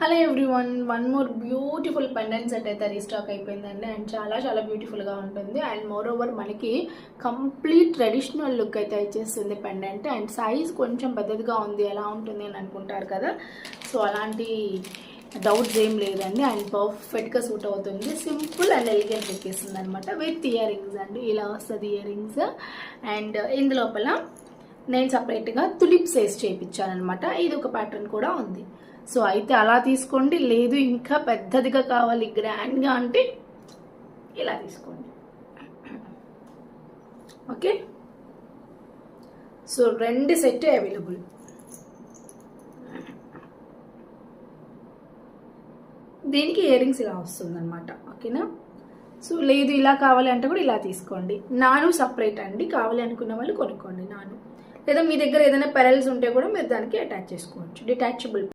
Hello everyone, one more beautiful pendant set అయితే restock అయిపోయిందండి. And చాలా చాలా బ్యూటిఫుల్గా ఉంటుంది. అండ్ మోర్ ఓవర్ మనకి కంప్లీట్ ట్రెడిషనల్ లుక్ అయితే ఇచ్చేస్తుంది పెండెంట్. అండ్ సైజ్ కొంచెం పెద్దదిగా ఉంది, ఎలా ఉంటుంది అని అనుకుంటారు కదా. సో అలాంటి డౌట్స్ ఏం లేదండి. అండ్ పర్ఫెక్ట్గా సూట్ అవుతుంది. సింపుల్ అండ్ ఎలిగెంట్ లుక్ ఇస్తుంది అనమాట. విత్ ఇయర్ రింగ్స్ అండి, ఇలా వస్తుంది ఇయర్ రింగ్స్. అండ్ ఇందులోపల నేను సపరేట్గా తులిప్స్ వేసి చేయించాను అనమాట. ఇది ఒక ప్యాటర్న్ కూడా ఉంది. సో అయితే అలా తీసుకోండి, లేదు ఇంకా పెద్దదిగా కావాలి గ్రాండ్గా అంటే ఇలా తీసుకోండి. ఓకే, సో రెండు సెట్ అవైలబుల్. దీనికి ఇయర్ రింగ్స్ ఇలా వస్తుంది అనమాట. ఓకేనా, సో లేదు ఇలా కావాలి అంటే కూడా ఇలా తీసుకోండి. నాను సపరేట్ అండి, కావాలి అనుకున్న వాళ్ళు కొనుక్కోండి నాను. లేదా మీ దగ్గర ఏదైనా పెరల్స్ ఉంటే కూడా మీరు దానికి అటాచ్ చేసుకోవచ్చు, డిటాచబుల్.